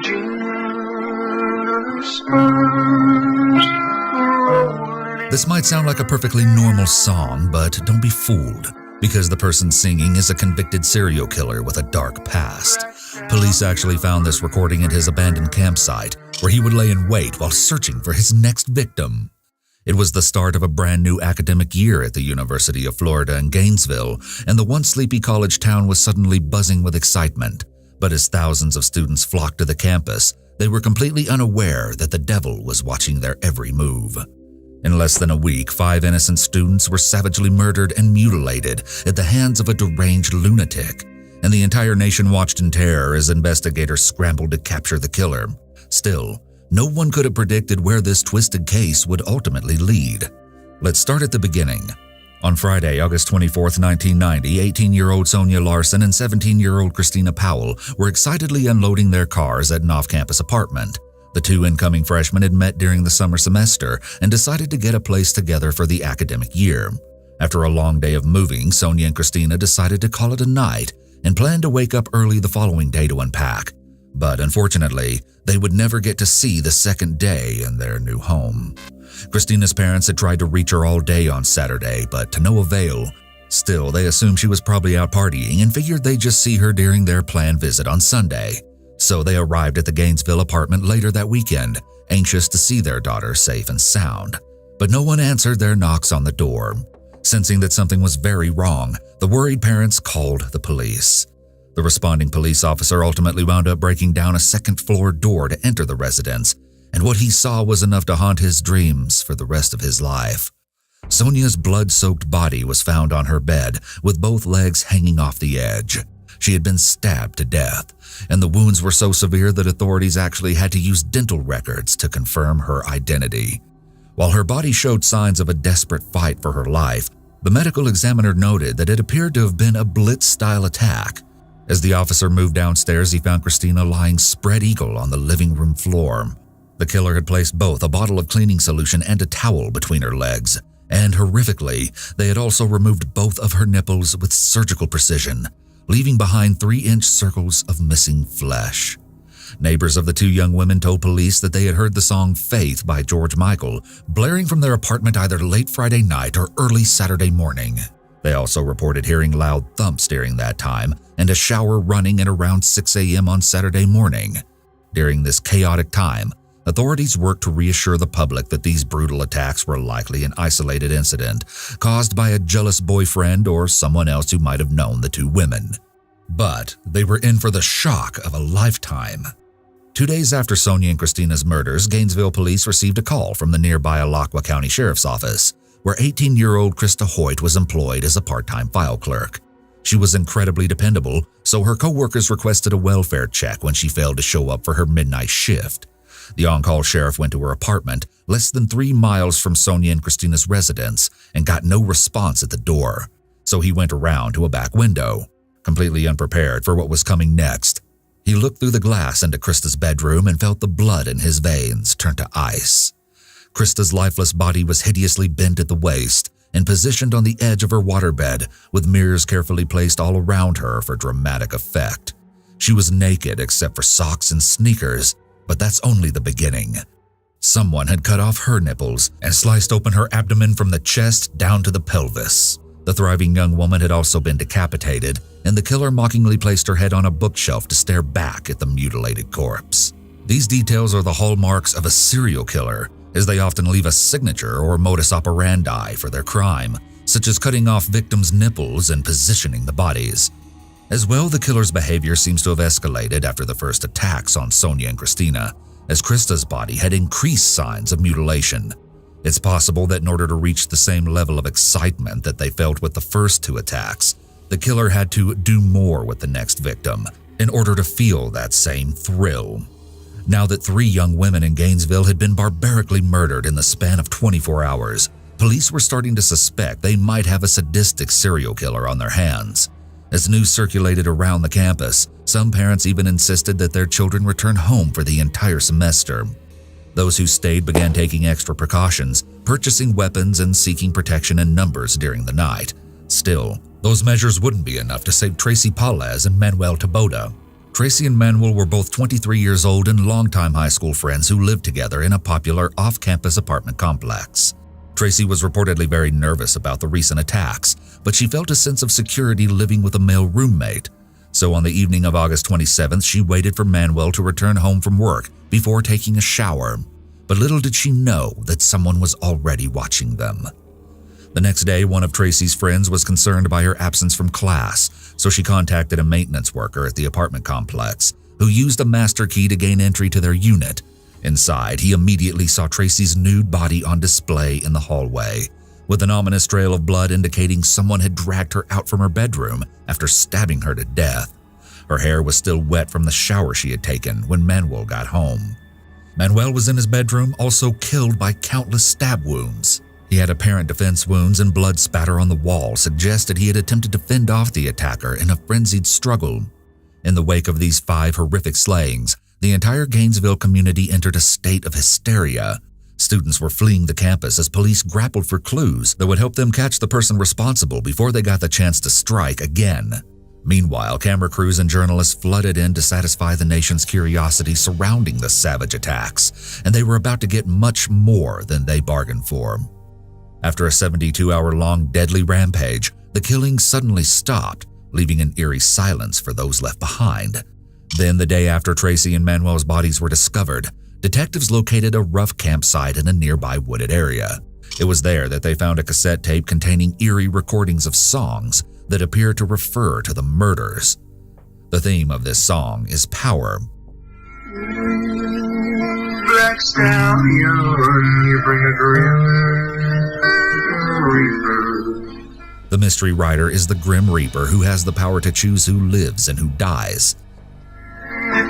This might sound like a perfectly normal song, but don't be fooled, because the person singing is a convicted serial killer with a dark past. Police actually found this recording at his abandoned campsite, where he would lay in wait while searching for his next victim. It was the start of a brand new academic year at the University of Florida in Gainesville, and the once sleepy college town was suddenly buzzing with excitement. But as thousands of students flocked to the campus, they were completely unaware that the devil was watching their every move. In less than a week, 5 innocent students were savagely murdered and mutilated at the hands of a deranged lunatic, and the entire nation watched in terror as investigators scrambled to capture the killer. Still, no one could have predicted where this twisted case would ultimately lead. Let's start at the beginning. On Friday, August 24, 1990, 18-year-old Sonia Larson and 17-year-old Christina Powell were excitedly unloading their cars at an off-campus apartment. The two incoming freshmen had met during the summer semester and decided to get a place together for the academic year. After a long day of moving, Sonia and Christina decided to call it a night and planned to wake up early the following day to unpack. But unfortunately, they would never get to see the second day in their new home. Christina's parents had tried to reach her all day on Saturday, but to no avail. Still, they assumed she was probably out partying and figured they'd just see her during their planned visit on Sunday. So they arrived at the Gainesville apartment later that weekend, anxious to see their daughter safe and sound. But no one answered their knocks on the door. Sensing that something was very wrong, the worried parents called the police. The responding police officer ultimately wound up breaking down a second-floor door to enter the residence, and what he saw was enough to haunt his dreams for the rest of his life. Sonia's blood-soaked body was found on her bed, with both legs hanging off the edge. She had been stabbed to death, and the wounds were so severe that authorities actually had to use dental records to confirm her identity. While her body showed signs of a desperate fight for her life, the medical examiner noted that it appeared to have been a blitz-style attack. As the officer moved downstairs, he found Christina lying spread eagle on the living room floor. The killer had placed both a bottle of cleaning solution and a towel between her legs, and horrifically, they had also removed both of her nipples with surgical precision, leaving behind 3-inch circles of missing flesh. Neighbors of the two young women told police that they had heard the song Faith by George Michael blaring from their apartment either late Friday night or early Saturday morning. They also reported hearing loud thumps during that time and a shower running at around 6 a.m. on Saturday morning. During this chaotic time, authorities worked to reassure the public that these brutal attacks were likely an isolated incident caused by a jealous boyfriend or someone else who might have known the two women. But they were in for the shock of a lifetime. 2 days after Sonia and Christina's murders, Gainesville police received a call from the nearby Alachua County Sheriff's Office, where 18-year-old Krista Hoyt was employed as a part-time file clerk. She was incredibly dependable, so her co-workers requested a welfare check when she failed to show up for her midnight shift. The on-call sheriff went to her apartment, less than 3 miles from Sonia and Christina's residence, and got no response at the door. So he went around to a back window, completely unprepared for what was coming next. He looked through the glass into Krista's bedroom and felt the blood in his veins turn to ice. Krista's lifeless body was hideously bent at the waist and positioned on the edge of her waterbed, with mirrors carefully placed all around her for dramatic effect. She was naked except for socks and sneakers, but that's only the beginning. Someone had cut off her nipples and sliced open her abdomen from the chest down to the pelvis. The thriving young woman had also been decapitated, and the killer mockingly placed her head on a bookshelf to stare back at the mutilated corpse. These details are the hallmarks of a serial killer, as they often leave a signature or modus operandi for their crime, such as cutting off victims' nipples and positioning the bodies. As well, the killer's behavior seems to have escalated after the first attacks on Sonia and Christina, as Krista's body had increased signs of mutilation. It's possible that in order to reach the same level of excitement that they felt with the first 2 attacks, the killer had to do more with the next victim in order to feel that same thrill. Now that 3 young women in Gainesville had been barbarically murdered in the span of 24 hours, police were starting to suspect they might have a sadistic serial killer on their hands. As news circulated around the campus, some parents even insisted that their children return home for the entire semester. Those who stayed began taking extra precautions, purchasing weapons and seeking protection in numbers during the night. Still, those measures wouldn't be enough to save Tracy Paulez and Manuel Taboda. Tracy and Manuel were both 23 years old and longtime high school friends who lived together in a popular off-campus apartment complex. Tracy was reportedly very nervous about the recent attacks, but she felt a sense of security living with a male roommate. So on the evening of August 27th, she waited for Manuel to return home from work before taking a shower. But little did she know that someone was already watching them. The next day, one of Tracy's friends was concerned by her absence from class, so she contacted a maintenance worker at the apartment complex, who used a master key to gain entry to their unit. Inside, he immediately saw Tracy's nude body on display in the hallway, with an ominous trail of blood indicating someone had dragged her out from her bedroom after stabbing her to death. Her hair was still wet from the shower she had taken when Manuel got home. Manuel was in his bedroom, also killed by countless stab wounds. He had apparent defense wounds, and blood spatter on the wall suggested he had attempted to fend off the attacker in a frenzied struggle. In the wake of these 5 horrific slayings, the entire Gainesville community entered a state of hysteria. Students were fleeing the campus as police grappled for clues that would help them catch the person responsible before they got the chance to strike again. Meanwhile, camera crews and journalists flooded in to satisfy the nation's curiosity surrounding the savage attacks, and they were about to get much more than they bargained for. After a 72-hour-long deadly rampage, the killing suddenly stopped, leaving an eerie silence for those left behind. Then, the day after Tracy and Manuel's bodies were discovered, detectives located a rough campsite in a nearby wooded area. It was there that they found a cassette tape containing eerie recordings of songs that appear to refer to the murders. The theme of this song is power. Black stallion, you bring a grim reaper. The mystery writer is the Grim Reaper, who has the power to choose who lives and who dies.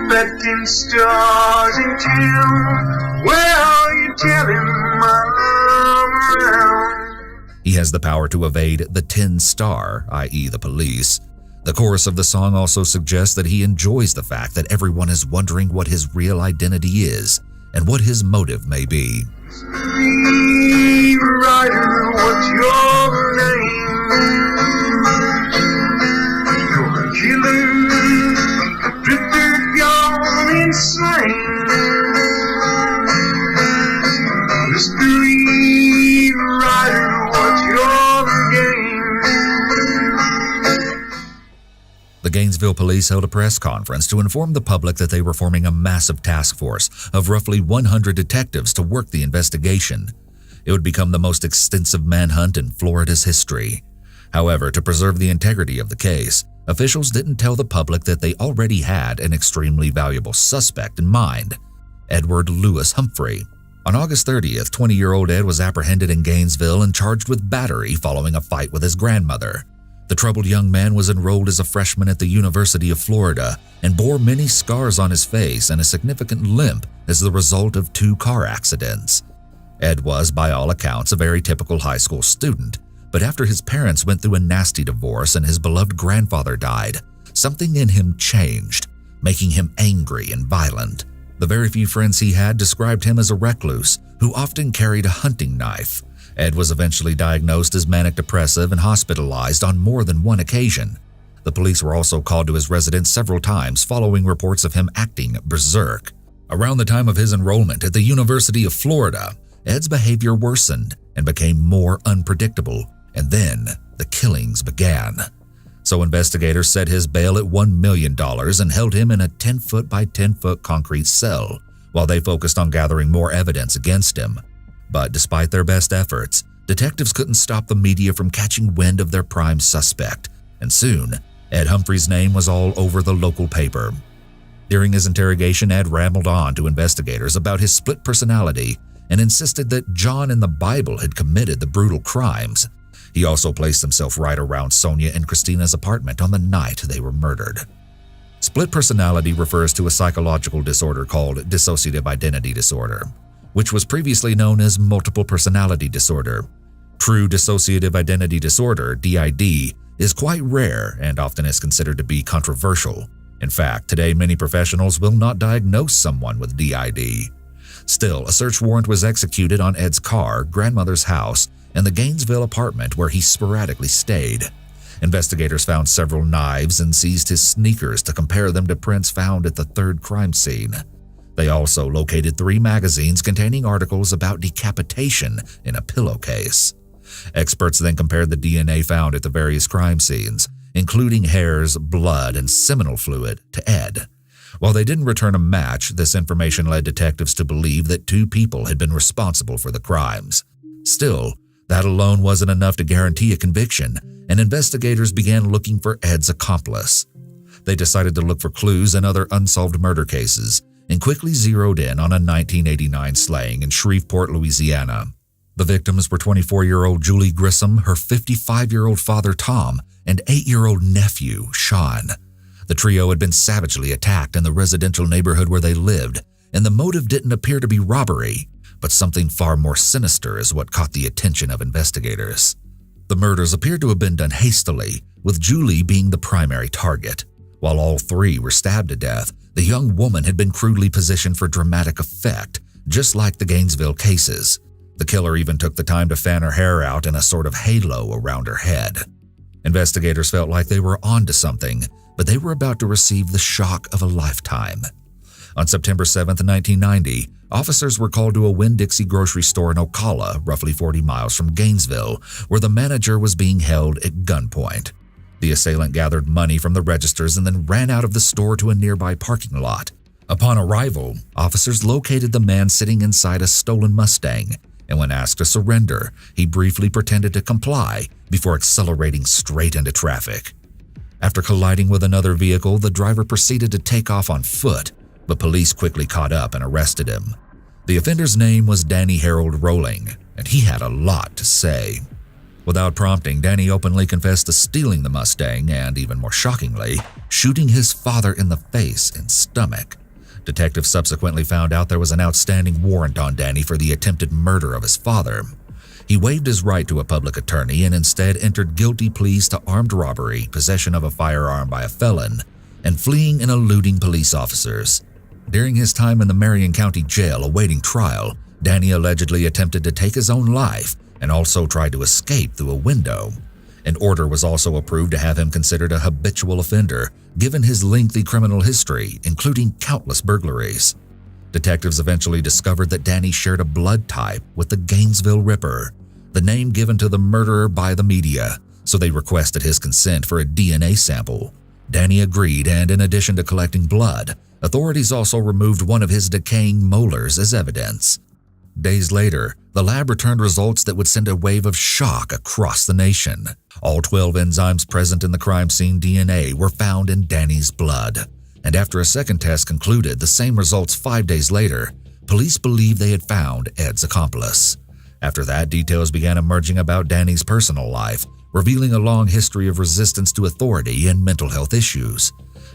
Betting stars in town, well, you tell him I'm around. He has the power to evade the 10 star, i.e. the police. The chorus of the song also suggests that he enjoys the fact that everyone is wondering what his real identity is and what his motive may be. Street rider, what's your name? You're a killer, drifter gone insane. Street rider, what's your game? The Gainesville police held a press conference to inform the public that they were forming a massive task force of roughly 100 detectives to work the investigation. It would become the most extensive manhunt in Florida's history. However, to preserve the integrity of the case, officials didn't tell the public that they already had an extremely valuable suspect in mind, Edward Lewis Humphrey. On August 30th, 20-year-old Ed was apprehended in Gainesville and charged with battery following a fight with his grandmother. The troubled young man was enrolled as a freshman at the University of Florida and bore many scars on his face and a significant limp as the result of 2 car accidents. Ed was, by all accounts, a very typical high school student, but after his parents went through a nasty divorce and his beloved grandfather died, something in him changed, making him angry and violent. The very few friends he had described him as a recluse who often carried a hunting knife. Ed was eventually diagnosed as manic depressive and hospitalized on more than one occasion. The police were also called to his residence several times following reports of him acting berserk. Around the time of his enrollment at the University of Florida, Ed's behavior worsened and became more unpredictable, and then the killings began. So investigators set his bail at $1 million and held him in a 10-foot by 10-foot concrete cell, while they focused on gathering more evidence against him. But despite their best efforts, detectives couldn't stop the media from catching wind of their prime suspect, and soon, Ed Humphrey's name was all over the local paper. During his interrogation, Ed rambled on to investigators about his split personality and insisted that John in the Bible had committed the brutal crimes. He also placed himself right around Sonia and Christina's apartment on the night they were murdered. Split personality refers to a psychological disorder called dissociative identity disorder, which was previously known as multiple personality disorder. True dissociative identity disorder, DID, is quite rare and often is considered to be controversial. In fact, today many professionals will not diagnose someone with DID. Still, a search warrant was executed on Ed's car, grandmother's house, and the Gainesville apartment where he sporadically stayed. Investigators found several knives and seized his sneakers to compare them to prints found at the third crime scene. They also located 3 magazines containing articles about decapitation in a pillowcase. Experts then compared the DNA found at the various crime scenes, including hairs, blood, and seminal fluid, to Ed. While they didn't return a match, this information led detectives to believe that 2 people had been responsible for the crimes. Still, that alone wasn't enough to guarantee a conviction, and investigators began looking for Ed's accomplice. They decided to look for clues in other unsolved murder cases and quickly zeroed in on a 1989 slaying in Shreveport, Louisiana. The victims were 24-year-old Julie Grissom, her 55-year-old father Tom, and 8-year-old nephew Sean. The trio had been savagely attacked in the residential neighborhood where they lived, and the motive didn't appear to be robbery, but something far more sinister is what caught the attention of investigators. The murders appeared to have been done hastily, with Julie being the primary target. While all 3 were stabbed to death, the young woman had been crudely positioned for dramatic effect, just like the Gainesville cases. The killer even took the time to fan her hair out in a sort of halo around her head. Investigators felt like they were onto something, but they were about to receive the shock of a lifetime. On September 7, 1990, officers were called to a Winn-Dixie grocery store in Ocala, roughly 40 miles from Gainesville, where the manager was being held at gunpoint. The assailant gathered money from the registers and then ran out of the store to a nearby parking lot. Upon arrival, officers located the man sitting inside a stolen Mustang, and when asked to surrender, he briefly pretended to comply before accelerating straight into traffic. After colliding with another vehicle, the driver proceeded to take off on foot, but police quickly caught up and arrested him. The offender's name was Danny Harold Rolling, and he had a lot to say. Without prompting, Danny openly confessed to stealing the Mustang and, even more shockingly, shooting his father in the face and stomach. Detectives subsequently found out there was an outstanding warrant on Danny for the attempted murder of his father. He waived his right to a public attorney and instead entered guilty pleas to armed robbery, possession of a firearm by a felon, and fleeing and eluding police officers. During his time in the Marion County Jail awaiting trial, Danny allegedly attempted to take his own life and also tried to escape through a window. An order was also approved to have him considered a habitual offender, given his lengthy criminal history, including countless burglaries. Detectives eventually discovered that Danny shared a blood type with the Gainesville Ripper, the name given to the murderer by the media, so they requested his consent for a DNA sample. Danny agreed, and in addition to collecting blood, authorities also removed one of his decaying molars as evidence. Days later, the lab returned results that would send a wave of shock across the nation. All 12 enzymes present in the crime scene DNA were found in Danny's blood, and after a second test concluded the same results 5 days later, police believed they had found Ed's accomplice. After that, details began emerging about Danny's personal life, revealing a long history of resistance to authority and mental health issues.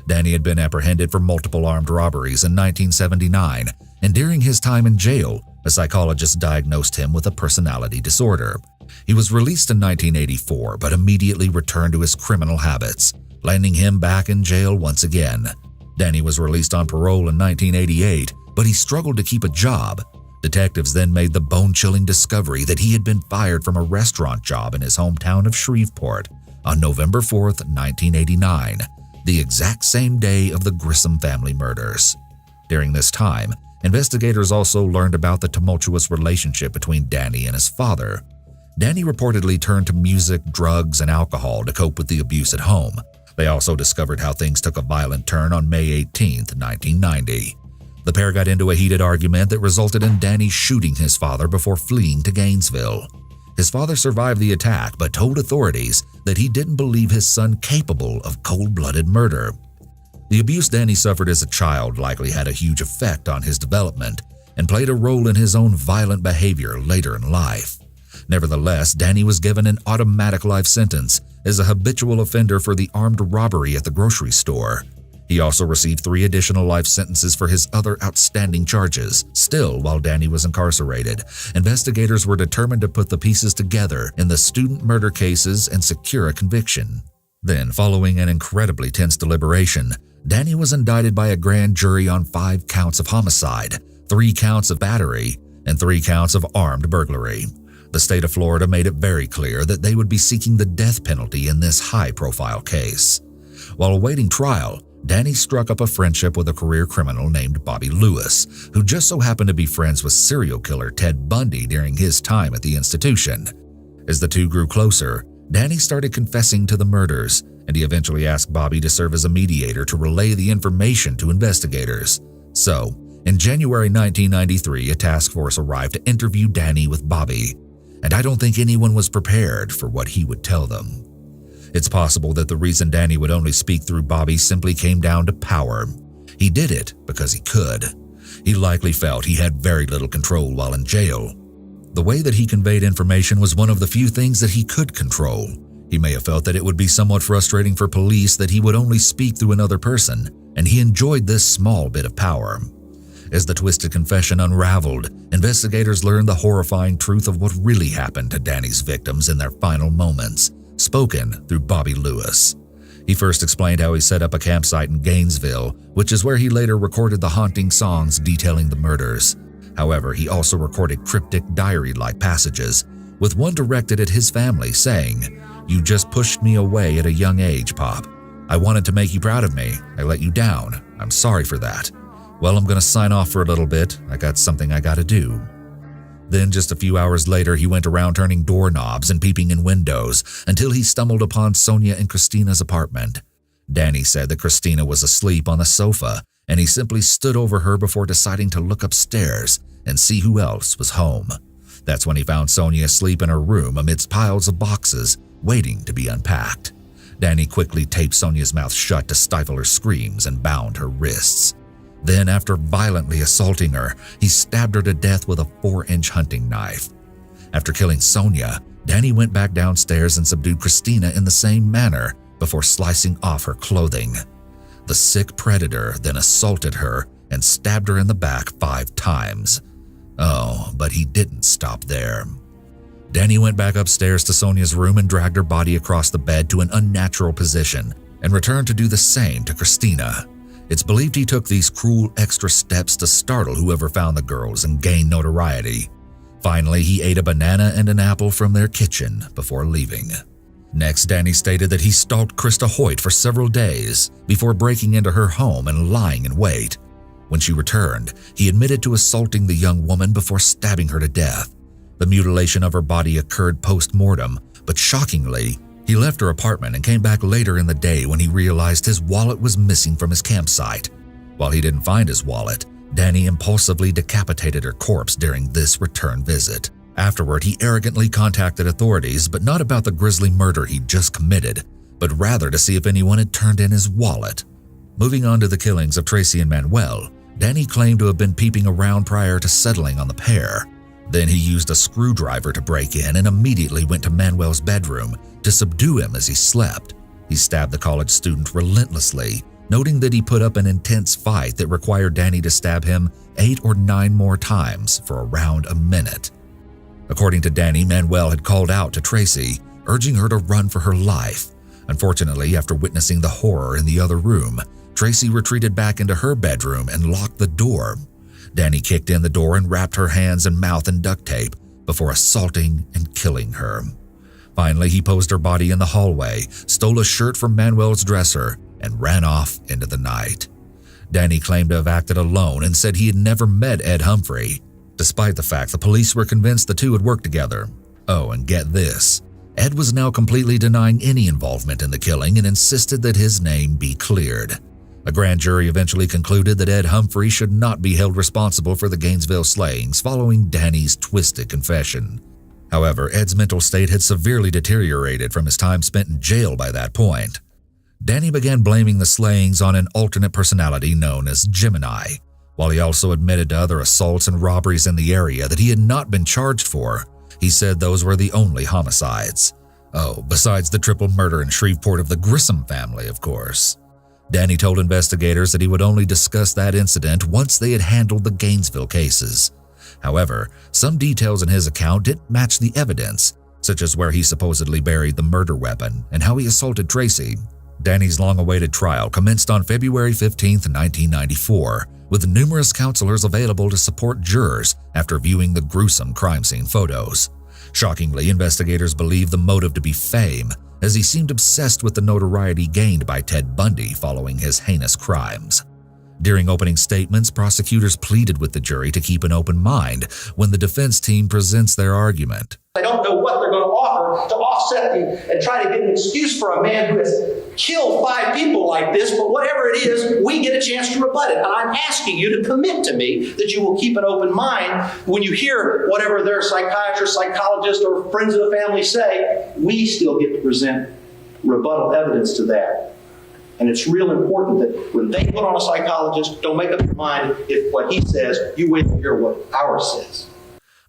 Danny had been apprehended for multiple armed robberies in 1979, and during his time in jail, a psychologist diagnosed him with a personality disorder. He was released in 1984, but immediately returned to his criminal habits, landing him back in jail once again. Danny was released on parole in 1988, but he struggled to keep a job. Detectives then made the bone-chilling discovery that he had been fired from a restaurant job in his hometown of Shreveport on November 4, 1989, the exact same day of the Grissom family murders. During this time, investigators also learned about the tumultuous relationship between Danny and his father. Danny reportedly turned to music, drugs, and alcohol to cope with the abuse at home. They also discovered how things took a violent turn on May 18, 1990. The pair got into a heated argument that resulted in Danny shooting his father before fleeing to Gainesville. His father survived the attack but told authorities that he didn't believe his son capable of cold-blooded murder. The abuse Danny suffered as a child likely had a huge effect on his development and played a role in his own violent behavior later in life. Nevertheless, Danny was given an automatic life sentence as a habitual offender for the armed robbery at the grocery store. He also received 3 additional life sentences for his other outstanding charges. Still, while Danny was incarcerated, investigators were determined to put the pieces together in the student murder cases and secure a conviction. Then, following an incredibly tense deliberation, Danny was indicted by a grand jury on 5 counts of homicide, 3 counts of battery, and 3 counts of armed burglary. The state of Florida made it very clear that they would be seeking the death penalty in this high-profile case. While awaiting trial, Danny struck up a friendship with a career criminal named Bobby Lewis, who just so happened to be friends with serial killer Ted Bundy during his time at the institution. As the two grew closer, Danny started confessing to the murders, and he eventually asked Bobby to serve as a mediator to relay the information to investigators. So, in January 1993, a task force arrived to interview Danny with Bobby, and I don't think anyone was prepared for what he would tell them. It's possible that the reason Danny would only speak through Bobby simply came down to power. He did it because he could. He likely felt he had very little control while in jail. The way that he conveyed information was one of the few things that he could control. He may have felt that it would be somewhat frustrating for police that he would only speak through another person, and he enjoyed this small bit of power. As the twisted confession unraveled, investigators learned the horrifying truth of what really happened to Danny's victims in their final moments, spoken through Bobby Lewis. He first explained how he set up a campsite in Gainesville, which is where he later recorded the haunting songs detailing the murders. However, he also recorded cryptic diary-like passages, with one directed at his family saying, "You just pushed me away at a young age, Pop. I wanted to make you proud of me. I let you down. I'm sorry for that. Well, I'm going to sign off for a little bit. I got something I got to do." Then just a few hours later, he went around turning doorknobs and peeping in windows until he stumbled upon Sonia and Christina's apartment. Danny said that Christina was asleep on the sofa, and he simply stood over her before deciding to look upstairs and see who else was home. That's when he found Sonia asleep in her room amidst piles of boxes waiting to be unpacked. Danny quickly taped Sonia's mouth shut to stifle her screams and bound her wrists. Then, after violently assaulting her, he stabbed her to death with a 4-inch hunting knife. After killing Sonia, Danny went back downstairs and subdued Christina in the same manner before slicing off her clothing. The sick predator then assaulted her and stabbed her in the back 5 times. Oh, but he didn't stop there. Danny went back upstairs to Sonia's room and dragged her body across the bed to an unnatural position and returned to do the same to Christina. It's believed he took these cruel extra steps to startle whoever found the girls and gain notoriety. Finally, he ate a banana and an apple from their kitchen before leaving. Next, Danny stated that he stalked Krista Hoyt for several days before breaking into her home and lying in wait. When she returned, he admitted to assaulting the young woman before stabbing her to death. The mutilation of her body occurred post-mortem, but shockingly, he left her apartment and came back later in the day when he realized his wallet was missing from his campsite. While he didn't find his wallet, Danny impulsively decapitated her corpse during this return visit. Afterward, he arrogantly contacted authorities, but not about the grisly murder he'd just committed, but rather to see if anyone had turned in his wallet. Moving on to the killings of Tracy and Manuel, Danny claimed to have been peeping around prior to settling on the pair. Then he used a screwdriver to break in and immediately went to Manuel's bedroom to subdue him as he slept. He stabbed the college student relentlessly, noting that he put up an intense fight that required Danny to stab him 8 or 9 more times for around a minute. According to Danny, Manuel had called out to Tracy, urging her to run for her life. Unfortunately, after witnessing the horror in the other room, Tracy retreated back into her bedroom and locked the door. Danny kicked in the door and wrapped her hands and mouth in duct tape before assaulting and killing her. Finally, he posed her body in the hallway, stole a shirt from Manuel's dresser, and ran off into the night. Danny claimed to have acted alone and said he had never met Ed Humphrey, despite the fact the police were convinced the two had worked together. Oh, and get this. Ed was now completely denying any involvement in the killing and insisted that his name be cleared. A grand jury eventually concluded that Ed Humphrey should not be held responsible for the Gainesville slayings following Danny's twisted confession. However, Ed's mental state had severely deteriorated from his time spent in jail by that point. Danny began blaming the slayings on an alternate personality known as Gemini, while he also admitted to other assaults and robberies in the area that he had not been charged for. He said those were the only homicides. Oh, besides the triple murder in Shreveport of the Grissom family, of course. Danny told investigators that he would only discuss that incident once they had handled the Gainesville cases. However, some details in his account didn't match the evidence, such as where he supposedly buried the murder weapon and how he assaulted Tracy. Danny's long-awaited trial commenced on February 15, 1994, with numerous counselors available to support jurors after viewing the gruesome crime scene photos. Shockingly, investigators believe the motive to be fame, as he seemed obsessed with the notoriety gained by Ted Bundy following his heinous crimes. During opening statements, prosecutors pleaded with the jury to keep an open mind when the defense team presents their argument. I don't know what they're going to offer to offset and try to get an excuse for a man who has killed 5 people like this, but whatever it is, we get a chance to rebut it. And I'm asking you to commit to me that you will keep an open mind when you hear whatever their psychiatrist, psychologist, or friends of the family say. We still get to present rebuttal evidence to that. And it's real important that when they put on a psychologist, don't make up your mind if what he says, you wait to hear what ours says.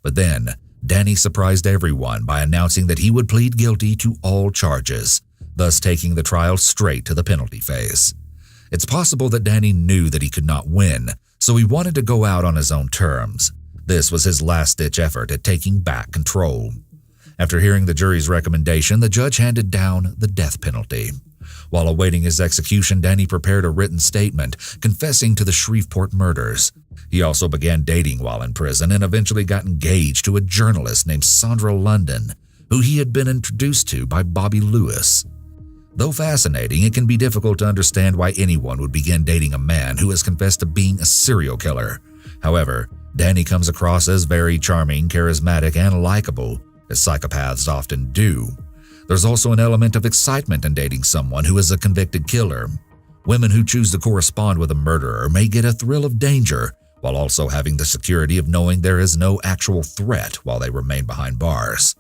But then, Danny surprised everyone by announcing that he would plead guilty to all charges, thus taking the trial straight to the penalty phase. It's possible that Danny knew that he could not win, so he wanted to go out on his own terms. This was his last-ditch effort at taking back control. After hearing the jury's recommendation, the judge handed down the death penalty. While awaiting his execution, Danny prepared a written statement confessing to the Shreveport murders. He also began dating while in prison and eventually got engaged to a journalist named Sandra London, who he had been introduced to by Bobby Lewis. Though fascinating, it can be difficult to understand why anyone would begin dating a man who has confessed to being a serial killer. However, Danny comes across as very charming, charismatic, and likable, as psychopaths often do. There's also an element of excitement in dating someone who is a convicted killer. Women who choose to correspond with a murderer may get a thrill of danger, while also having the security of knowing there is no actual threat while they remain behind bars.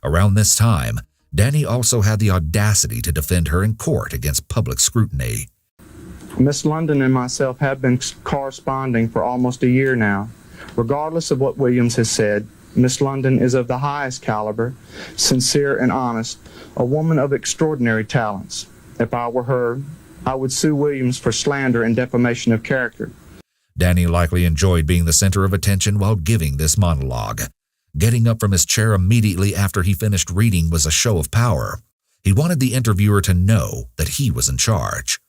Around this time, Danny also had the audacity to defend her in court against public scrutiny. Miss London and myself have been corresponding for almost a year now. Regardless of what Williams has said, Miss London is of the highest caliber, sincere and honest, a woman of extraordinary talents. If I were her, I would sue Williams for slander and defamation of character. Danny likely enjoyed being the center of attention while giving this monologue. Getting up from his chair immediately after he finished reading was a show of power. He wanted the interviewer to know that he was in charge.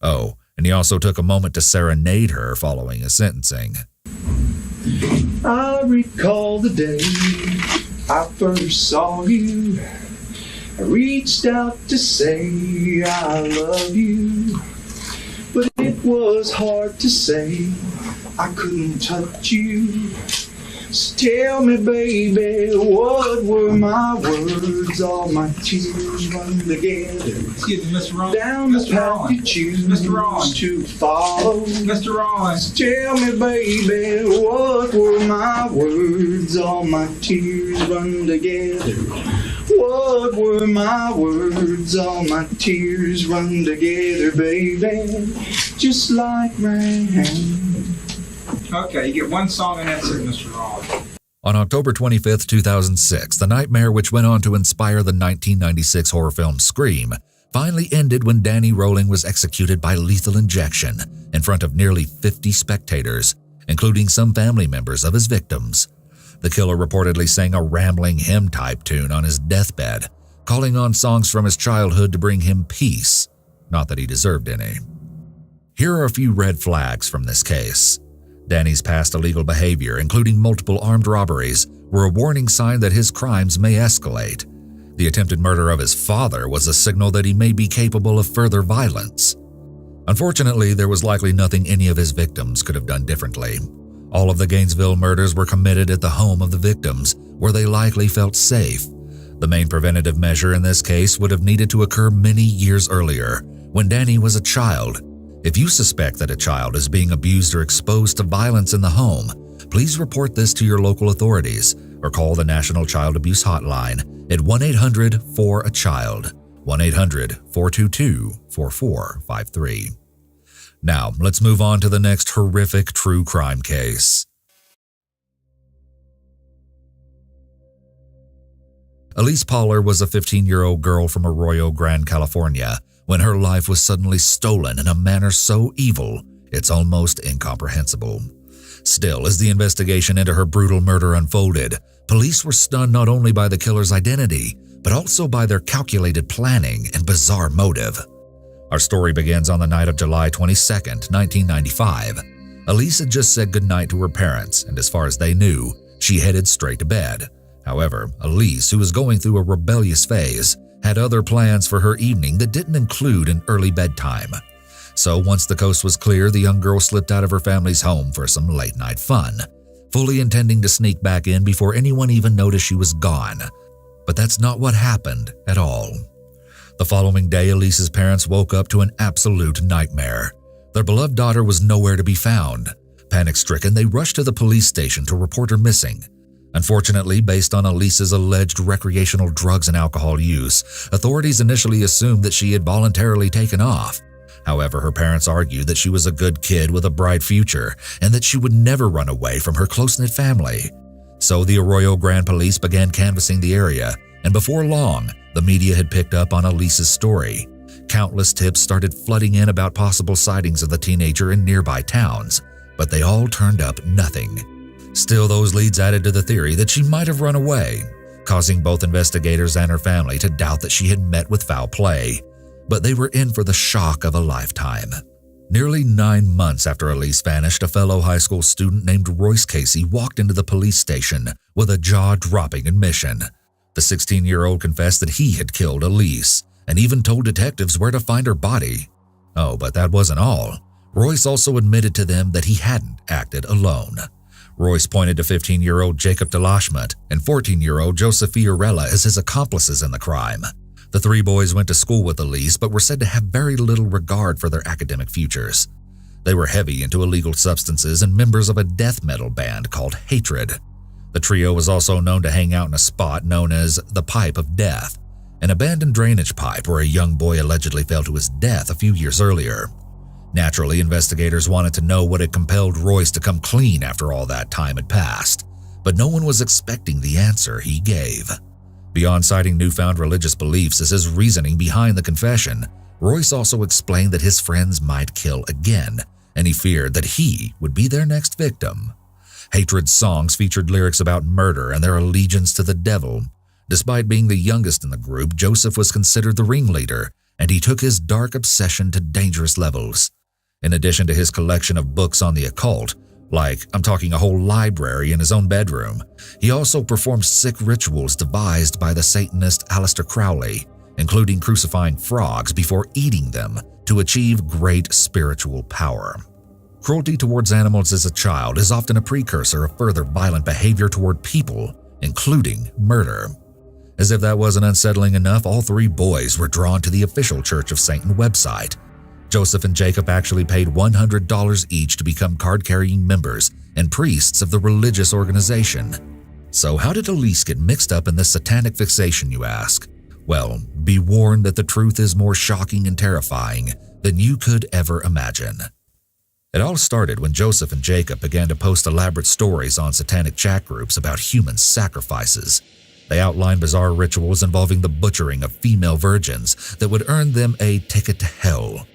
Oh, and he also took a moment to serenade her following his sentencing. I recall the day I first saw you. I reached out to say I love you, but it was hard to say. I couldn't touch you. So tell me, baby, what were my words? All my tears run together. Excuse me, Mr. Ron. Down the path you choose to follow. Mr. Ron. So tell me, baby, what were my words? All my tears run together. What were my words? All my tears run together, baby, just like rain. Okay, you get one song and that's it, Mr. Ron. On October 25, 2006, the nightmare which went on to inspire the 1996 horror film Scream finally ended when Danny Rolling was executed by lethal injection in front of nearly 50 spectators, including some family members of his victims. The killer reportedly sang a rambling hymn-type tune on his deathbed, calling on songs from his childhood to bring him peace, not that he deserved any. Here are a few red flags from this case. Danny's past illegal behavior, including multiple armed robberies, were a warning sign that his crimes may escalate. The attempted murder of his father was a signal that he may be capable of further violence. Unfortunately, there was likely nothing any of his victims could have done differently. All of the Gainesville murders were committed at the home of the victims, where they likely felt safe. The main preventative measure in this case would have needed to occur many years earlier, when Danny was a child. If you suspect that a child is being abused or exposed to violence in the home, please report this to your local authorities or call the National Child Abuse Hotline at 1-800-4-A-CHILD, 1-800-422-4453. Now, let's move on to the next horrific true crime case. Elise Poller was a 15-year-old girl from Arroyo Grande, California, when her life was suddenly stolen in a manner so evil, it's almost incomprehensible. Still, as the investigation into her brutal murder unfolded, police were stunned not only by the killer's identity, but also by their calculated planning and bizarre motive. Our story begins on the night of July 22, 1995. Elise had just said goodnight to her parents, and as far as they knew, she headed straight to bed. However, Elise, who was going through a rebellious phase, had other plans for her evening that didn't include an early bedtime. So once the coast was clear, the young girl slipped out of her family's home for some late-night fun, fully intending to sneak back in before anyone even noticed she was gone. But that's not what happened at all. The following day, Elise's parents woke up to an absolute nightmare. Their beloved daughter was nowhere to be found. Panic-stricken, they rushed to the police station to report her missing. Unfortunately, based on Elise's alleged recreational drugs and alcohol use, authorities initially assumed that she had voluntarily taken off. However, her parents argued that she was a good kid with a bright future and that she would never run away from her close-knit family. So the Arroyo Grande police began canvassing the area, and before long, the media had picked up on Elise's story. Countless tips started flooding in about possible sightings of the teenager in nearby towns, but they all turned up nothing. Still, those leads added to the theory that she might have run away, causing both investigators and her family to doubt that she had met with foul play. But they were in for the shock of a lifetime. Nearly 9 months after Elise vanished, a fellow high school student named Royce Casey walked into the police station with a jaw-dropping admission. The 16-year-old confessed that he had killed Elise and even told detectives where to find her body. Oh, but that wasn't all. Royce also admitted to them that he hadn't acted alone. Royce pointed to 15-year-old Jacob DeLachement and 14-year-old Joseph Fiorella as his accomplices in the crime. The three boys went to school with Elise but were said to have very little regard for their academic futures. They were heavy into illegal substances and members of a death metal band called Hatred. The trio was also known to hang out in a spot known as the Pipe of Death, an abandoned drainage pipe where a young boy allegedly fell to his death a few years earlier. Naturally, investigators wanted to know what had compelled Royce to come clean after all that time had passed, but no one was expecting the answer he gave. Beyond citing newfound religious beliefs as his reasoning behind the confession, Royce also explained that his friends might kill again, and he feared that he would be their next victim. Hatred's songs featured lyrics about murder and their allegiance to the devil. Despite being the youngest in the group, Joseph was considered the ringleader, and he took his dark obsession to dangerous levels. In addition to his collection of books on the occult, I'm talking a whole library in his own bedroom, he also performed sick rituals devised by the Satanist Aleister Crowley, including crucifying frogs before eating them to achieve great spiritual power. Cruelty towards animals as a child is often a precursor of further violent behavior toward people, including murder. As if that wasn't unsettling enough, all three boys were drawn to the official Church of Satan website. Joseph and Jacob actually paid $100 each to become card-carrying members and priests of the religious organization. So how did Elise get mixed up in this satanic fixation, you ask? Well, be warned that the truth is more shocking and terrifying than you could ever imagine. It all started when Joseph and Jacob began to post elaborate stories on satanic chat groups about human sacrifices. They outlined bizarre rituals involving the butchering of female virgins that would earn them a ticket to hell.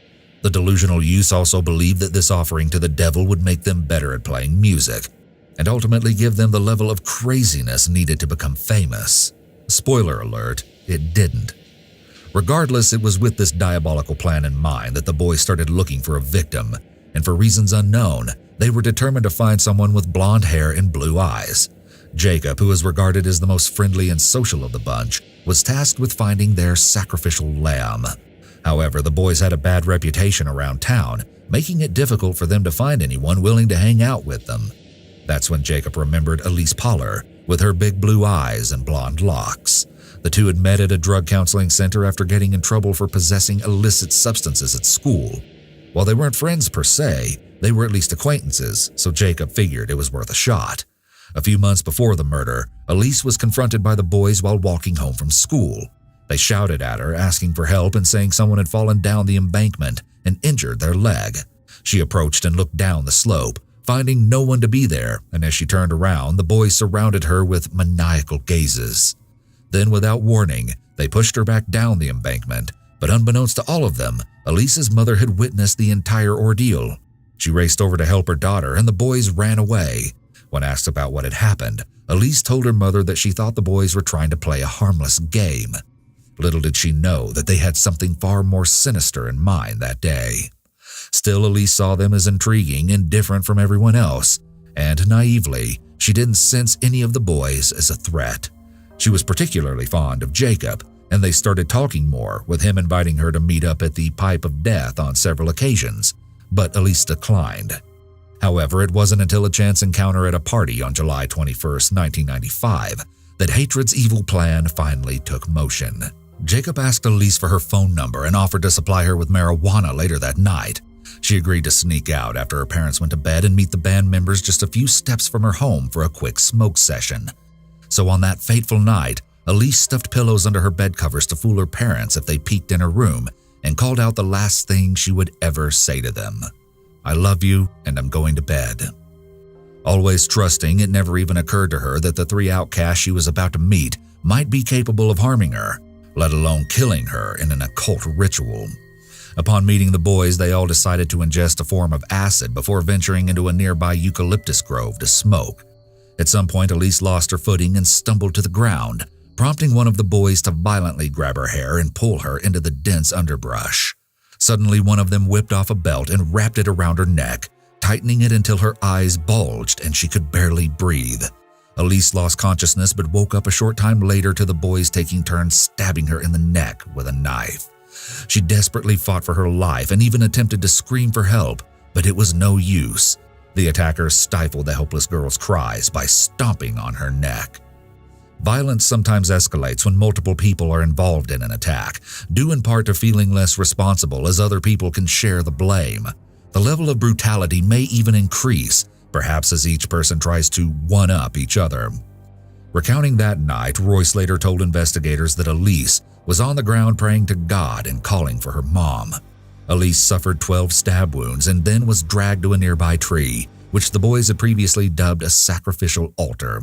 The delusional youths also believed that this offering to the devil would make them better at playing music, and ultimately give them the level of craziness needed to become famous. Spoiler alert, it didn't. Regardless, it was with this diabolical plan in mind that the boys started looking for a victim, and for reasons unknown, they were determined to find someone with blonde hair and blue eyes. Jacob, who is regarded as the most friendly and social of the bunch, was tasked with finding their sacrificial lamb. However, the boys had a bad reputation around town, making it difficult for them to find anyone willing to hang out with them. That's when Jacob remembered Elise Poller, with her big blue eyes and blonde locks. The two had met at a drug counseling center after getting in trouble for possessing illicit substances at school. While they weren't friends per se, they were at least acquaintances, so Jacob figured it was worth a shot. A few months before the murder, Elise was confronted by the boys while walking home from school. They shouted at her, asking for help and saying someone had fallen down the embankment and injured their leg. She approached and looked down the slope, finding no one to be there, and as she turned around, the boys surrounded her with maniacal gazes. Then, without warning, they pushed her back down the embankment, but unbeknownst to all of them, Elise's mother had witnessed the entire ordeal. She raced over to help her daughter, and the boys ran away. When asked about what had happened, Elise told her mother that she thought the boys were trying to play a harmless game. Little did she know that they had something far more sinister in mind that day. Still, Elise saw them as intriguing and different from everyone else, and naively, she didn't sense any of the boys as a threat. She was particularly fond of Jacob, and they started talking more, with him inviting her to meet up at the Pipe of Death on several occasions, but Elise declined. However, it wasn't until a chance encounter at a party on July 21, 1995, that hatred's evil plan finally took motion. Jacob asked Elise for her phone number and offered to supply her with marijuana later that night. She agreed to sneak out after her parents went to bed and meet the band members just a few steps from her home for a quick smoke session. So on that fateful night, Elise stuffed pillows under her bed covers to fool her parents if they peeked in her room and called out the last thing she would ever say to them: "I love you and I'm going to bed." Always trusting, it never even occurred to her that the three outcasts she was about to meet might be capable of harming her, let alone killing her in an occult ritual. Upon meeting the boys, they all decided to ingest a form of acid before venturing into a nearby eucalyptus grove to smoke. At some point, Elise lost her footing and stumbled to the ground, prompting one of the boys to violently grab her hair and pull her into the dense underbrush. Suddenly, one of them whipped off a belt and wrapped it around her neck, tightening it until her eyes bulged and she could barely breathe. Elise lost consciousness but woke up a short time later to the boys taking turns stabbing her in the neck with a knife. She desperately fought for her life and even attempted to scream for help, but it was no use. The attackers stifled the helpless girl's cries by stomping on her neck. Violence sometimes escalates when multiple people are involved in an attack, due in part to feeling less responsible as other people can share the blame. The level of brutality may even increase, perhaps as each person tries to one-up each other. Recounting that night, Royce later told investigators that Elise was on the ground praying to God and calling for her mom. Elise suffered 12 stab wounds and then was dragged to a nearby tree, which the boys had previously dubbed a sacrificial altar.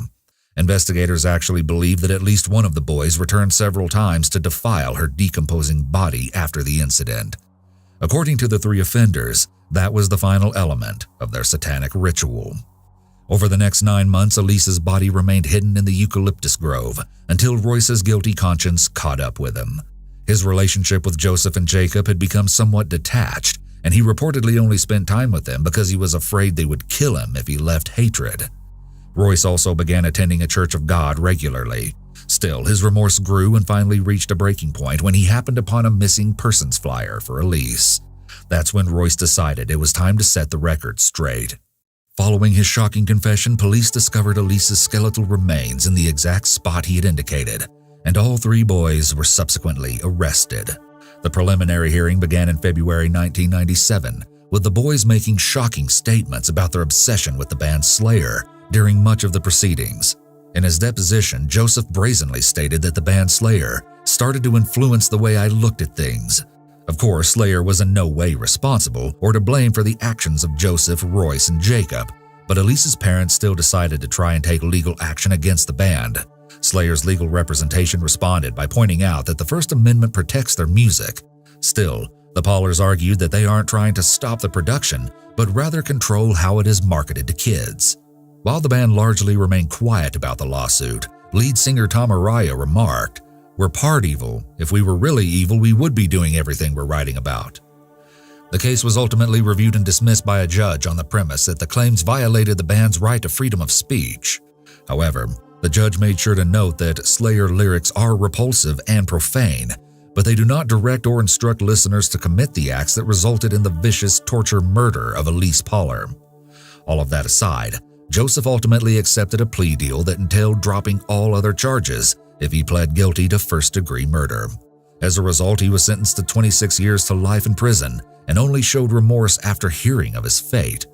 Investigators actually believe that at least one of the boys returned several times to defile her decomposing body after the incident. According to the three offenders, that was the final element of their satanic ritual. Over the next 9 months, Elise's body remained hidden in the eucalyptus grove until Royce's guilty conscience caught up with him. His relationship with Joseph and Jacob had become somewhat detached, and he reportedly only spent time with them because he was afraid they would kill him if he left hatred. Royce also began attending a Church of God regularly. Still, his remorse grew and finally reached a breaking point when he happened upon a missing persons flyer for Elise. That's when Royce decided it was time to set the record straight. Following his shocking confession, police discovered Elise's skeletal remains in the exact spot he had indicated, and all three boys were subsequently arrested. The preliminary hearing began in February 1997, with the boys making shocking statements about their obsession with the band Slayer during much of the proceedings. In his deposition, Joseph brazenly stated that the band Slayer started to influence the way I looked at things. Of course, Slayer was in no way responsible or to blame for the actions of Joseph, Royce, and Jacob, but Elise's parents still decided to try and take legal action against the band. Slayer's legal representation responded by pointing out that the First Amendment protects their music. Still, the Paulers argued that they aren't trying to stop the production, but rather control how it is marketed to kids. While the band largely remained quiet about the lawsuit, lead singer Tom Araya remarked, "We're part evil. If we were really evil, we would be doing everything we're writing about." The case was ultimately reviewed and dismissed by a judge on the premise that the claims violated the band's right to freedom of speech. However, the judge made sure to note that Slayer lyrics are repulsive and profane, but they do not direct or instruct listeners to commit the acts that resulted in the vicious torture murder of Elise Pauler. All of that aside, Joseph ultimately accepted a plea deal that entailed dropping all other charges if he pled guilty to first-degree murder. As a result, he was sentenced to 26 years to life in prison and only showed remorse after hearing of his fate.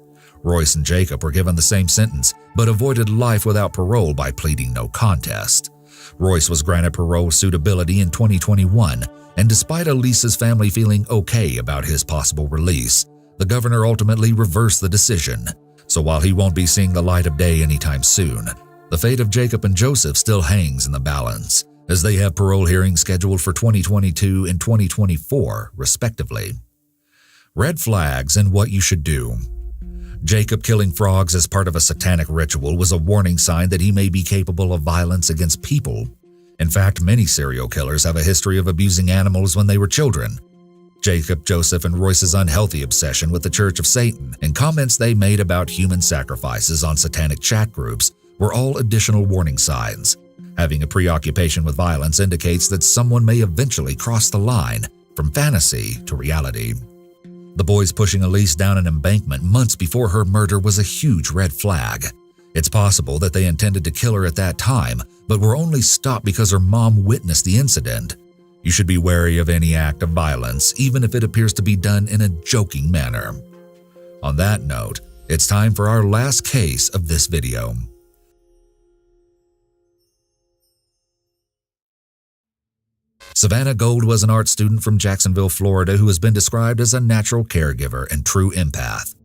Royce and Jacob were given the same sentence, but avoided life without parole by pleading no contest. Royce was granted parole suitability in 2021, and despite Elise's family feeling okay about his possible release, the governor ultimately reversed the decision. So while he won't be seeing the light of day anytime soon, the fate of Jacob and Joseph still hangs in the balance, as they have parole hearings scheduled for 2022 and 2024, respectively. Red flags and what you should do. Jacob killing frogs as part of a satanic ritual was a warning sign that he may be capable of violence against people. In fact, many serial killers have a history of abusing animals when they were children. Jacob, Joseph, and Royce's unhealthy obsession with the Church of Satan and comments they made about human sacrifices on satanic chat groups were all additional warning signs. Having a preoccupation with violence indicates that someone may eventually cross the line from fantasy to reality. The boys pushing Elise down an embankment months before her murder was a huge red flag. It's possible that they intended to kill her at that time, but were only stopped because her mom witnessed the incident. You should be wary of any act of violence, even if it appears to be done in a joking manner. On that note, it's time for our last case of this video. Savannah Gold was an art student from Jacksonville, Florida, who has been described as a natural caregiver and true empath.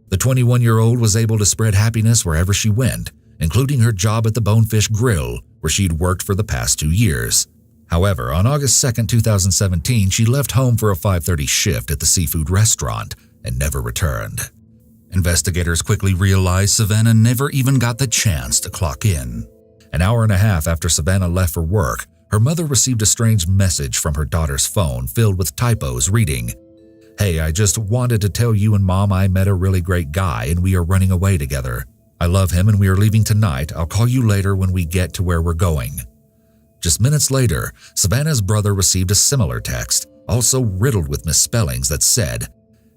The 21-year-old was able to spread happiness wherever she went, including her job at the Bonefish Grill, where she'd worked for the past 2 years. However, on August 2, 2017, she left home for a 5:30 shift at the seafood restaurant and never returned. Investigators quickly realized Savannah never even got the chance to clock in. An hour and a half after Savannah left for work, her mother received a strange message from her daughter's phone filled with typos reading, "Hey, I just wanted to tell you and Mom I met a really great guy and we are running away together. I love him and we are leaving tonight. I'll call you later when we get to where we're going." Just minutes later, Savannah's brother received a similar text, also riddled with misspellings that said,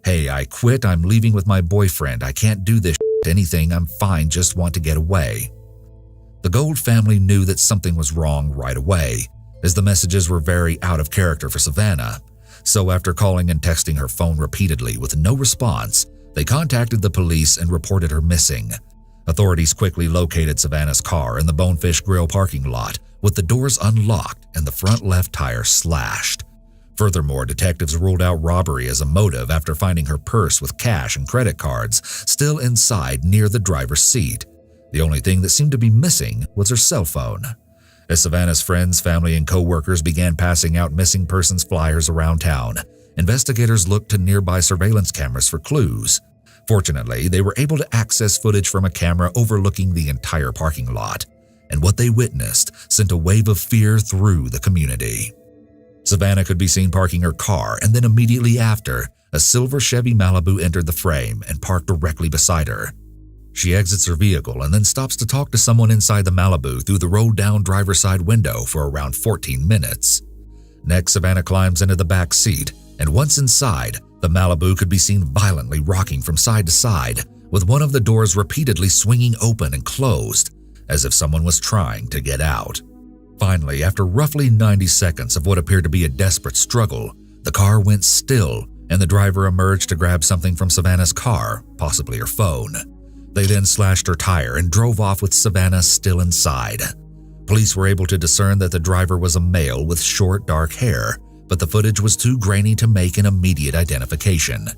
"Hey, I quit. I'm leaving with my boyfriend. I can't do this anything. I'm fine. Just want to get away." The Gold family knew that something was wrong right away, as the messages were very out of character for Savannah. So after calling and texting her phone repeatedly with no response, they contacted the police and reported her missing. Authorities quickly located Savannah's car in the Bonefish Grill parking lot with the doors unlocked and the front left tire slashed. Furthermore, detectives ruled out robbery as a motive after finding her purse with cash and credit cards still inside near the driver's seat. The only thing that seemed to be missing was her cell phone. As Savannah's friends, family, and co-workers began passing out missing persons flyers around town, investigators looked to nearby surveillance cameras for clues. Fortunately, they were able to access footage from a camera overlooking the entire parking lot, and what they witnessed sent a wave of fear through the community. Savannah could be seen parking her car, and then immediately after, a silver Chevy Malibu entered the frame and parked directly beside her. She exits her vehicle and then stops to talk to someone inside the Malibu through the rolled-down driver's side window for around 14 minutes. Next, Savannah climbs into the back seat, and once inside, the Malibu could be seen violently rocking from side to side, with one of the doors repeatedly swinging open and closed, as if someone was trying to get out. Finally, after roughly 90 seconds of what appeared to be a desperate struggle, the car went still, and the driver emerged to grab something from Savannah's car, possibly her phone. They then slashed her tire and drove off with Savannah still inside. Police were able to discern that the driver was a male with short, dark hair, but the footage was too grainy to make an immediate identification.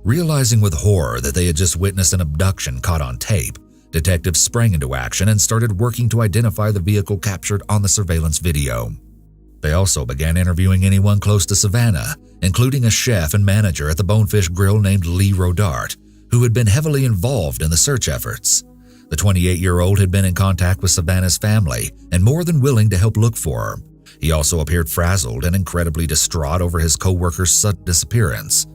Realizing with horror that they had just witnessed an abduction caught on tape, detectives sprang into action and started working to identify the vehicle captured on the surveillance video. They also began interviewing anyone close to Savannah, including a chef and manager at the Bonefish Grill named Lee Rodart, who had been heavily involved in the search efforts. The 28-year-old had been in contact with Savannah's family and more than willing to help look for her. He also appeared frazzled and incredibly distraught over his co-worker's sudden disappearance.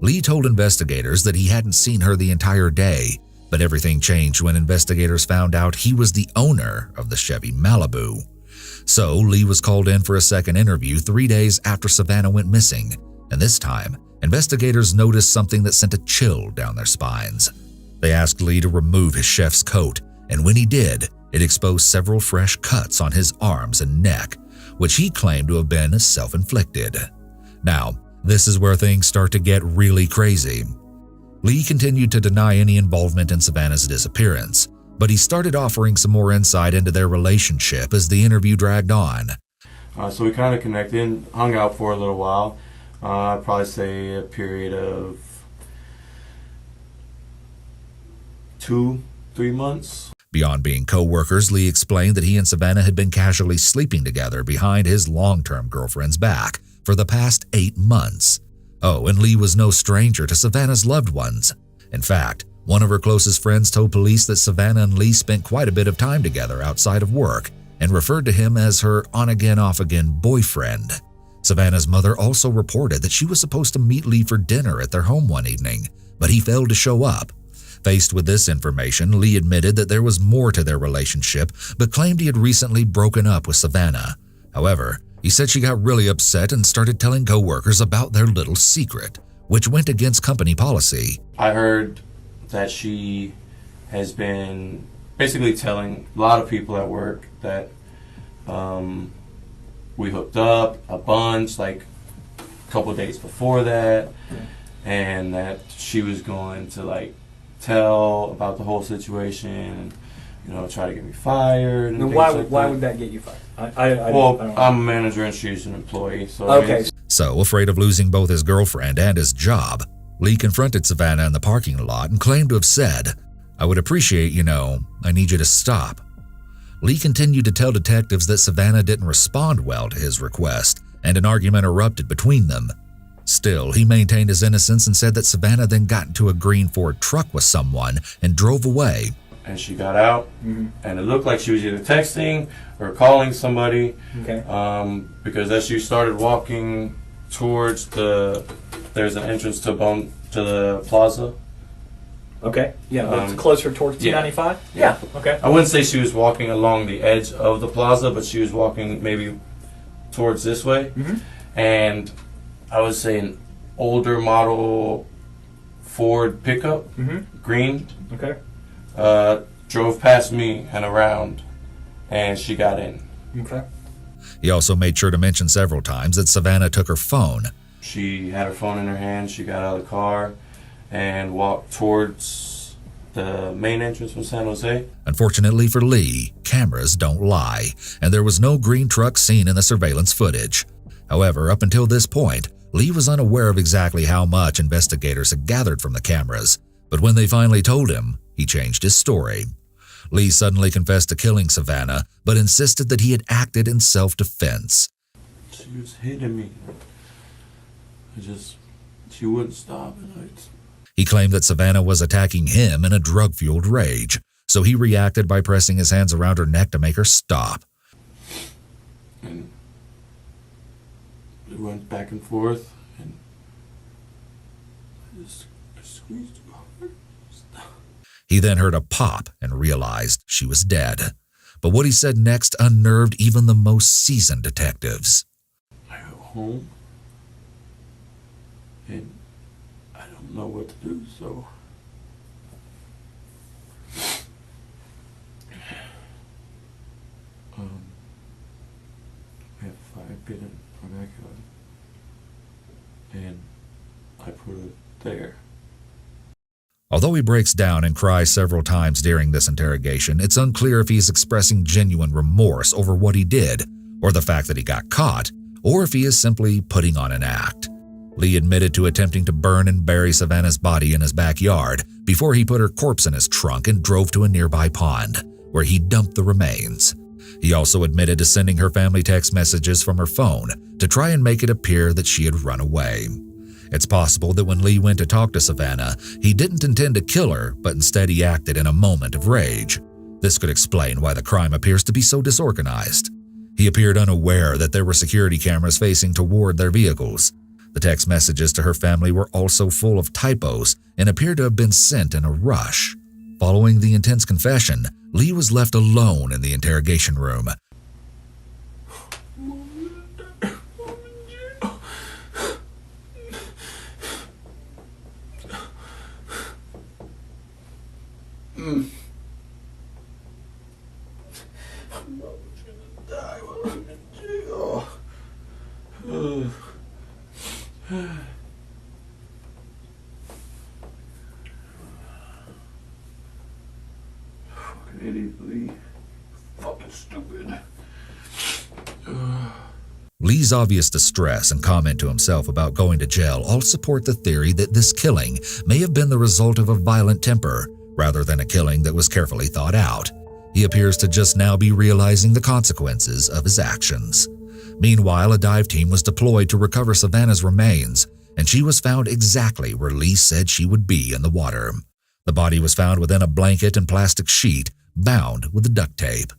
Lee told investigators that he hadn't seen her the entire day, but everything changed when investigators found out he was the owner of the Chevy Malibu. So Lee was called in for a second interview 3 days after Savannah went missing, and this time, investigators noticed something that sent a chill down their spines. They asked Lee to remove his chef's coat, and when he did, it exposed several fresh cuts on his arms and neck, which he claimed to have been self-inflicted. Now, this is where things start to get really crazy. Lee continued to deny any involvement in Savannah's disappearance, but he started offering some more insight into their relationship as the interview dragged on. So we kind of connected and hung out for a little while. I'd probably say a period of 2-3 months. Beyond being co-workers, Lee explained that he and Savannah had been casually sleeping together behind his long-term girlfriend's back for the past 8 months. Oh, and Lee was no stranger to Savannah's loved ones. In fact, one of her closest friends told police that Savannah and Lee spent quite a bit of time together outside of work and referred to him as her on-again, off-again boyfriend. Savannah's mother also reported that she was supposed to meet Lee for dinner at their home one evening, but he failed to show up. Faced with this information, Lee admitted that there was more to their relationship, but claimed he had recently broken up with Savannah. However, he said she got really upset and started telling coworkers about their little secret, which went against company policy. I heard that she has been basically telling a lot of people at work that we hooked up a bunch, like a couple days before that, and that she was going to like tell about the whole situation and, you know, try to get me fired. And why would that get you fired? I don't know. I'm a manager and she's an employee. So Okay. So, afraid of losing both his girlfriend and his job, Lee confronted Savannah in the parking lot and claimed to have said, "I would appreciate, I need you to stop." Lee continued to tell detectives that Savannah didn't respond well to his request, and an argument erupted between them. Still, he maintained his innocence and said that Savannah then got into a green Ford truck with someone and drove away. And she got out, and it looked like she was either texting or calling somebody. Okay. Because as she started walking towards there's an entrance to the plaza. Okay. Yeah, but Um, closer towards yeah. 295? Yeah. Okay. I wouldn't say she was walking along the edge of the plaza, but she was walking maybe towards this way. And I would say an older model Ford pickup, green, Okay. drove past me and around, and she got in. Okay. He also made sure to mention several times that Savannah took her phone. She had her phone in her hand. She got out of the car and walked towards the main entrance from San Jose. Unfortunately for Lee, cameras don't lie, and there was no green truck seen in the surveillance footage. However, up until this point, Lee was unaware of exactly how much investigators had gathered from the cameras, but when they finally told him, he changed his story. Lee suddenly confessed to killing Savannah, but insisted that he had acted in self-defense. She was hitting me. She wouldn't stop. He claimed that Savannah was attacking him in a drug-fueled rage, so he reacted by pressing his hands around her neck to make her stop. And it went back and forth, and I squeezed too hard. He then heard a pop and realized she was dead. But what he said next unnerved even the most seasoned detectives. I go home, and I don't know what to do, so we have a fire pit in our backyard, and I put it there. Although he breaks down and cries several times during this interrogation, it's unclear if he is expressing genuine remorse over what he did, or the fact that he got caught, or if he is simply putting on an act. Lee admitted to attempting to burn and bury Savannah's body in his backyard before he put her corpse in his trunk and drove to a nearby pond, where he dumped the remains. He also admitted to sending her family text messages from her phone to try and make it appear that she had run away. It's possible that when Lee went to talk to Savannah, he didn't intend to kill her, but instead he acted in a moment of rage. This could explain why the crime appears to be so disorganized. He appeared unaware that there were security cameras facing toward their vehicles. The text messages to her family were also full of typos and appeared to have been sent in a rush. Following the intense confession, Lee was left alone in the interrogation room. Fucking idiot, Lee. Fucking stupid. Lee's obvious distress and comment to himself about going to jail all support the theory that this killing may have been the result of a violent temper, rather than a killing that was carefully thought out. He appears to just now be realizing the consequences of his actions. Meanwhile, a dive team was deployed to recover Savannah's remains, and she was found exactly where Lee said she would be in the water. The body was found within a blanket and plastic sheet, bound with duct tape.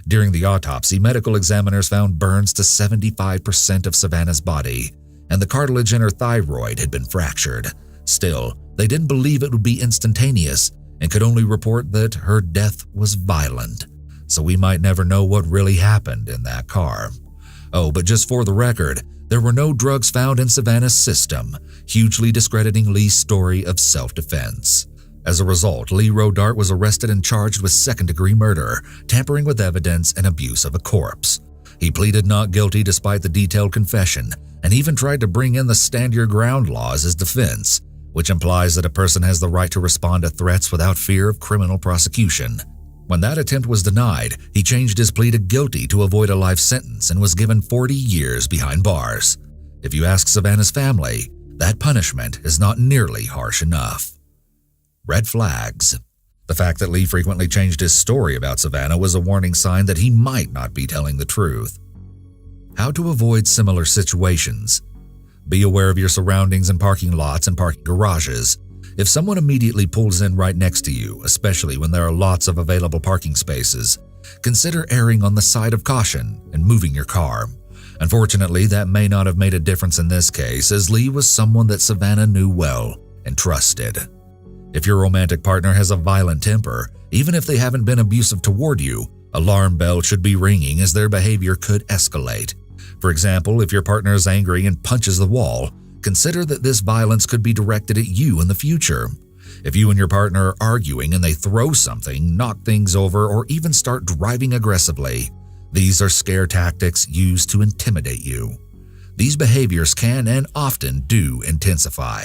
During the autopsy, medical examiners found burns to 75% of Savannah's body, and the cartilage in her thyroid had been fractured. Still, they didn't believe it would be instantaneous, and could only report that her death was violent, so we might never know what really happened in that car. Oh, but just for the record, there were no drugs found in Savannah's system, hugely discrediting Lee's story of self-defense. As a result, Lee Rodart was arrested and charged with second-degree murder, tampering with evidence, and abuse of a corpse. He pleaded not guilty despite the detailed confession, and even tried to bring in the stand your ground law as his defense, which implies that a person has the right to respond to threats without fear of criminal prosecution. When that attempt was denied, he changed his plea to guilty to avoid a life sentence and was given 40 years behind bars. If you ask Savannah's family, that punishment is not nearly harsh enough. Red flags. The fact that Lee frequently changed his story about Savannah was a warning sign that he might not be telling the truth. How to avoid similar situations. Be aware of your surroundings in parking lots and parking garages. If someone immediately pulls in right next to you, especially when there are lots of available parking spaces, consider erring on the side of caution and moving your car. Unfortunately, that may not have made a difference in this case, as Lee was someone that Savannah knew well and trusted. If your romantic partner has a violent temper, even if they haven't been abusive toward you, alarm bells should be ringing as their behavior could escalate. For example, if your partner is angry and punches the wall, consider that this violence could be directed at you in the future. If you and your partner are arguing and they throw something, knock things over, or even start driving aggressively, these are scare tactics used to intimidate you. These behaviors can and often do intensify.